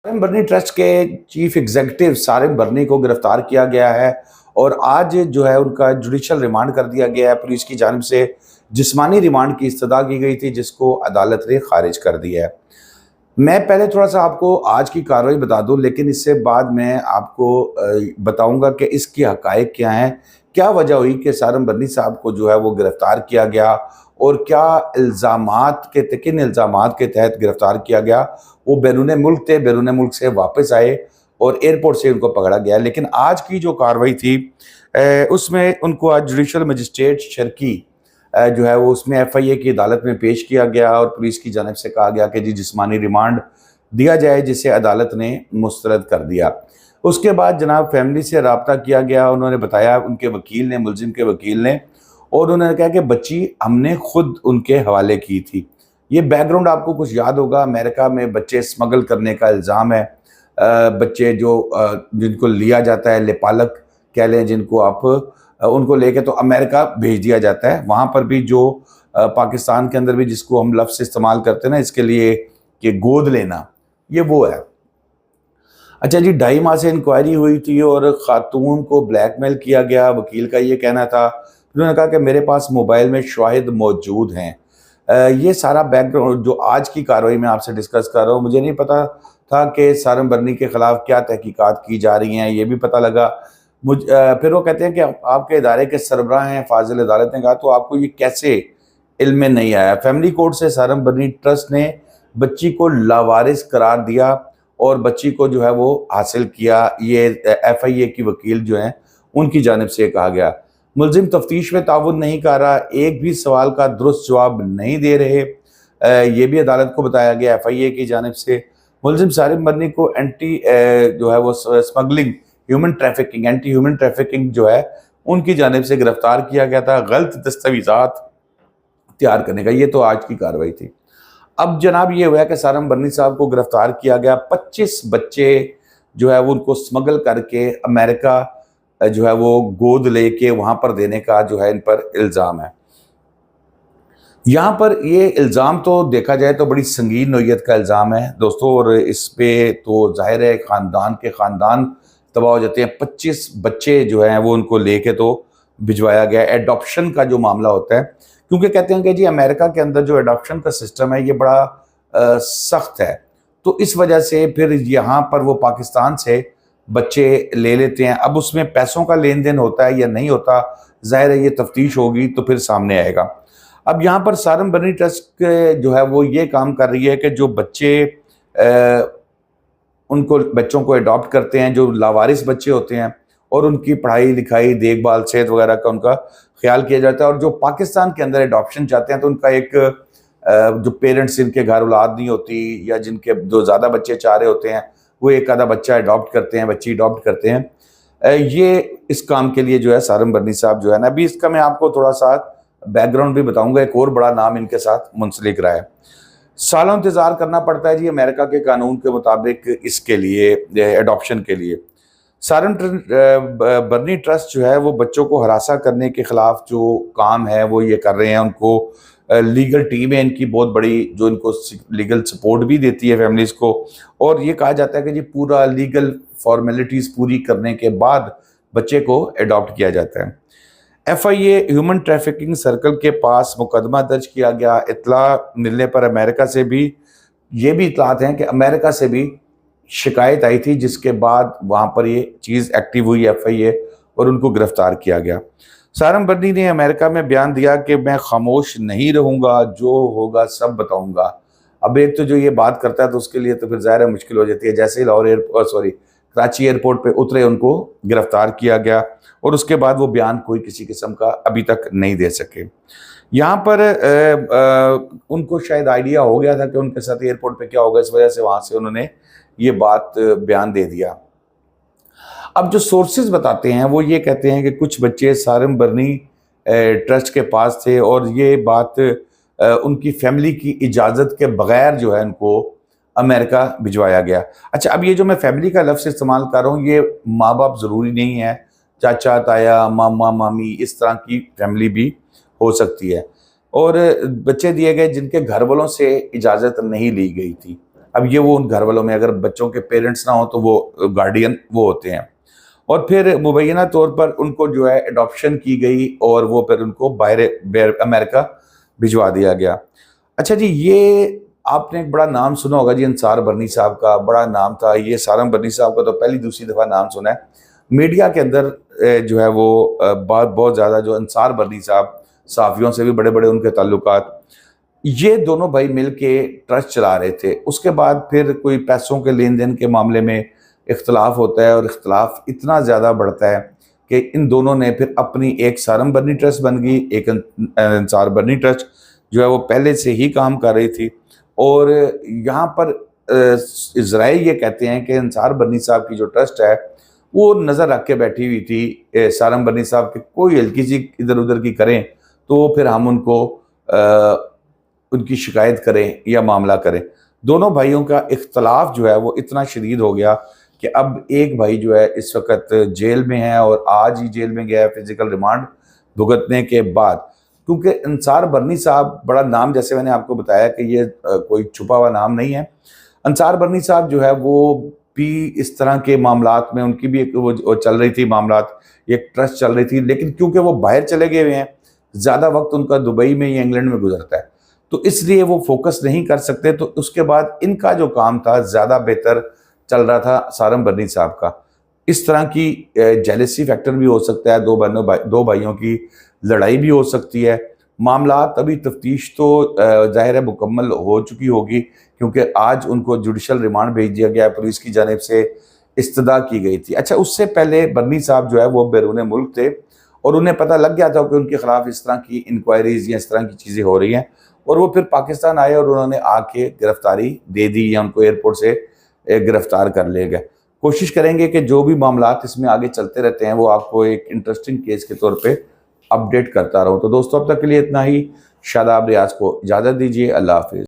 सारिम बर्नी trust के chief executive Sarim बर्नी को गिरफ्तार किया गया है और आज जो है उनका जुडिशल रिमांड कर दिया गया है। पुलिस की जानिब से जिस्मानी रिमांड की इस्तदा की गई थी, जिसको अदालत ने खारिज कर दिया है। मैं पहले थोड़ा सा आपको आज की कार्रवाई बता दूं, लेकिन इससे बाद मैं आपको बताऊंगा कि इसकी हकायक क्या हैं, क्या वजह हुई कि सारिम बर्नी साहब को जो है वो गिरफ्तार किया गया और क्या किन इल्ज़ामात के तहत गिरफ्तार किया गया। वो बैरून मुल्क थे, बैरून मुल्क से वापस आए और एयरपोर्ट से उनको पकड़ा गया। लेकिन आज की जो कार्रवाई थी उसमें उनको आज जुडिशल मजिस्ट्रेट शर्की जो है वो उसमें FIA की अदालत में पेश किया गया और पुलिस की जानिब से कहा गया कि जी जिस्मानी रिमांड दिया जाए, जिसे अदालत ने मुस्तरद कर दिया। उसके बाद जनाब फैमिली से रब्ता किया गया, उन्होंने बताया उनके वकील ने, मुलजिम के वकील ने, और उन्होंने कहा कि बच्ची हमने खुद उनके हवाले की थी। ये बैकग्राउंड आपको कुछ याद होगा, अमेरिका में बच्चे स्मगल करने का इल्ज़ाम है। बच्चे जिनको लिया जाता है, लेपालक कह लें जिनको आप, उनको लेके तो अमेरिका भेज दिया जाता है। वहाँ पर भी जो पाकिस्तान के अंदर भी जिसको हम लफ्ज़ इस्तेमाल करते हैं ना इसके लिए कि गोद लेना, ये वो है। अच्छा जी, 2.5 माह से इंक्वायरी हुई थी और ख़ातून को ब्लैकमेल किया गया, वकील का ये कहना था। उन्होंने कहा कि मेरे पास मोबाइल में शाहिद मौजूद हैं। ये सारा बैकग्राउंड जो आज की कार्रवाई में आपसे डिस्कस कर रहा हूँ, मुझे नहीं पता था कि सारिम बर्नी के ख़िलाफ़ क्या तहकीकात की जा रही हैं। ये भी पता लगा फिर वो कहते हैं कि आपके इदारे के सरबराह हैं फाजिल। अदालत ने कहा तो आपको ये कैसे इल्म में नहीं आया। फैमिली कोर्ट से सारिम बर्नी ट्रस्ट ने बच्ची को लावारिस करार दिया और बच्ची को जो है वो हासिल किया। ये FIA की वकील जो हैं उनकी जानिब से कहा गया। मुलजिम तफ्तीश में ताउन नहीं कर रहा, एक भी सवाल का दुरुस्त जवाब नहीं दे रहे। ये भी अदालत को बताया गया FIA की जानिब से। मुलजिम सारिम बर्नी को जो है वो स्मगलिंग एंटी ह्यूमन ट्रैफिकिंग जो है उनकी जानिब से गिरफ्तार किया गया था, गलत दस्तावेजात तैयार करने का। ये तो आज की कार्रवाई थी। अब जनाब ये हुआ कि सारिम बर्नी साहब को गिरफ्तार किया गया। 25 बच्चे जो है वो उनको स्मगल करके अमेरिका जो है वो गोद लेके वहां पर देने का जो है इन पर इल्ज़ाम है। यहाँ पर ये इल्ज़ाम तो देखा जाए तो बड़ी संगीन नौयत का इल्ज़ाम है दोस्तों, और इस पे तो जाहिर है खानदान तबाह हो जाते हैं। 25 बच्चे जो हैं वो उनको लेके तो भिजवाया गया। एडॉप्शन का जो मामला होता है, क्योंकि कहते हैं कि जी अमेरिका के अंदर जो एडॉप्शन का सिस्टम है ये बड़ा सख्त है, तो इस वजह से फिर यहाँ पर वो पाकिस्तान से बच्चे ले लेते हैं। अब उसमें पैसों का लेन देन होता है या नहीं होता, जाहिर है ये तफ्तीश होगी तो फिर सामने आएगा। अब यहाँ पर सारिम बर्नी ट्रस्ट जो है वो ये काम कर रही है कि जो बच्चे उनको बच्चों को अडॉप्ट करते हैं, जो लावारिस बच्चे होते हैं, और उनकी पढ़ाई लिखाई, देखभाल, सेहत वगैरह का उनका ख्याल किया जाता है। और जो पाकिस्तान के अंदर अडॉप्शन चाहते हैं तो उनका एक जो पेरेंट्स जिनके घर औलाद नहीं होती या जिनके जो ज़्यादा बच्चे चाह रहे होते हैं वो एक आधा बच्चा अडॉप्ट करते हैं, बच्ची अडॉप्ट करते हैं। ये इस काम के लिए जो है सारिम बर्नी साहब जो है ना, अभी इसका मैं आपको थोड़ा सा बैकग्राउंड भी बताऊंगा। एक और बड़ा नाम इनके साथ मुंसलिक रहा है। सालों इंतजार करना पड़ता है जी अमेरिका के कानून के मुताबिक इसके लिए, एडॉप्शन के लिए। सारिम बर्नी ट्रस्ट जो है वो बच्चों को हरासा करने के खिलाफ जो काम है वो ये कर रहे हैं। उनको लीगल टीम है इनकी बहुत बड़ी, जो इनको लीगल सपोर्ट भी देती है फैमिलीज़ को। और ये कहा जाता है कि जी पूरा लीगल फॉर्मेलिटीज़ पूरी करने के बाद बच्चे को अडॉप्ट किया जाता है। FIA ह्यूमन ट्रैफिकिंग सर्कल के पास मुकदमा दर्ज किया गया। इतला मिलने पर अमेरिका से भी, ये भी इतलात हैं कि अमेरिका से भी शिकायत आई थी, जिसके बाद वहाँ पर ये चीज़ एक्टिव हुई FIA और उनको गिरफ्तार किया गया। सारिम बर्नी ने अमेरिका में बयान दिया कि मैं खामोश नहीं रहूँगा, जो होगा सब बताऊँगा। अब एक तो जो ये बात करता है तो उसके लिए तो फिर ज़ाहिर है मुश्किल हो जाती है। जैसे ही कराची एयरपोर्ट पे उतरे उनको गिरफ्तार किया गया और उसके बाद वो बयान कोई किसी किस्म का अभी तक नहीं दे सके। यहाँ पर उनको शायद आइडिया हो गया था कि उनके साथ एयरपोर्ट पे क्या होगा, इस वजह से वहाँ से उन्होंने ये बात बयान दे दिया। अब जो सोर्सेज बताते हैं वो ये कहते हैं कि कुछ बच्चे सारिम बर्नी ट्रस्ट के पास थे और ये बात उनकी फैमिली की इजाज़त के बगैर जो है उनको अमेरिका भिजवाया गया। अच्छा, अब ये जो मैं फैमिली का लफ्ज़ इस्तेमाल कर रहा हूँ, ये माँ बाप ज़रूरी नहीं है, चाचा ताया मामा मामी इस तरह की फैमिली भी हो सकती है। और बच्चे दिए गए जिनके घर वालों से इजाज़त नहीं ली गई थी। اب یہ وہ ان گھر والوں میں اگر بچوں کے پیرنٹس نہ ہوں تو وہ گارڈین وہ ہوتے ہیں، اور پھر مبینہ طور پر ان کو جو ہے اڈاپشن کی گئی اور وہ پھر ان کو باہر امریکہ بھجوا دیا گیا۔ اچھا جی، یہ آپ نے ایک بڑا نام سنا ہوگا جی، انصار برنی صاحب کا بڑا نام تھا یہ۔ سارم برنی صاحب کا تو پہلی دوسری دفعہ نام سنا ہے میڈیا کے اندر، جو ہے وہ بہت زیادہ جو انصار برنی صاحب، صحافیوں سے بھی بڑے بڑے ان کے تعلقات، یہ دونوں بھائی مل کے ٹرسٹ چلا رہے تھے۔ اس کے بعد پھر کوئی پیسوں کے لین دین کے معاملے میں اختلاف ہوتا ہے، اور اختلاف اتنا زیادہ بڑھتا ہے کہ ان دونوں نے پھر اپنی ایک سارم برنی ٹرسٹ بن گئی، ایک انصار برنی ٹرسٹ جو ہے وہ پہلے سے ہی کام کر رہی تھی۔ اور یہاں پر ذرائع یہ کہتے ہیں کہ انصار برنی صاحب کی جو ٹرسٹ ہے وہ نظر رکھ کے بیٹھی ہوئی تھی سارم برنی صاحب کے کوئی ہلکی سی ادھر ادھر کی کریں تو پھر ہم ان کو ان کی شکایت کریں یا معاملہ کریں۔ دونوں بھائیوں کا اختلاف جو ہے وہ اتنا شدید ہو گیا کہ اب ایک بھائی جو ہے اس وقت جیل میں ہے، اور آج ہی جیل میں گیا ہے فزیکل ریمانڈ بھگتنے کے بعد، کیونکہ انصار برنی صاحب بڑا نام، جیسے میں نے آپ کو بتایا کہ یہ کوئی چھپا ہوا نام نہیں ہے۔ انصار برنی صاحب جو ہے وہ بھی اس طرح کے معاملات میں ان کی بھی ایک وہ چل رہی تھی معاملات، ایک ٹرسٹ چل رہی تھی، لیکن کیونکہ وہ باہر چلے گئے ہوئے ہیں، زیادہ وقت ان کا دبئی میں یا انگلینڈ میں گزرتا ہے، تو اس لیے وہ فوکس نہیں کر سکتے۔ تو اس کے بعد ان کا جو کام تھا زیادہ بہتر چل رہا تھا سارم برنی صاحب کا۔ اس طرح کی جیلسی فیکٹر بھی ہو سکتا ہے، دو بھائیوں کی لڑائی بھی ہو سکتی ہے۔ معاملات ابھی تفتیش تو ظاہر ہے مکمل ہو چکی ہوگی، کیونکہ آج ان کو جوڈیشل ریمانڈ بھیج دیا گیا ہے، پولیس کی جانب سے استدعا کی گئی تھی۔ اچھا، اس سے پہلے برنی صاحب جو ہے وہ بیرون ملک تھے، اور انہیں پتہ لگ گیا تھا کہ ان کے خلاف اس طرح کی انکوائریز یا اس طرح کی چیزیں ہو رہی ہیں، اور وہ پھر پاکستان آئے اور انہوں نے آ کے گرفتاری دے دی یا ان کو ایئرپورٹ سے گرفتار کر لے گئے۔ کوشش کریں گے کہ جو بھی معاملات اس میں آگے چلتے رہتے ہیں وہ آپ کو ایک انٹرسٹنگ کیس کے طور پہ اپڈیٹ کرتا رہوں۔ تو دوستو، اب تک کے لیے اتنا ہی۔ شاداب ریاض کو اجازت دیجیے، اللہ حافظ۔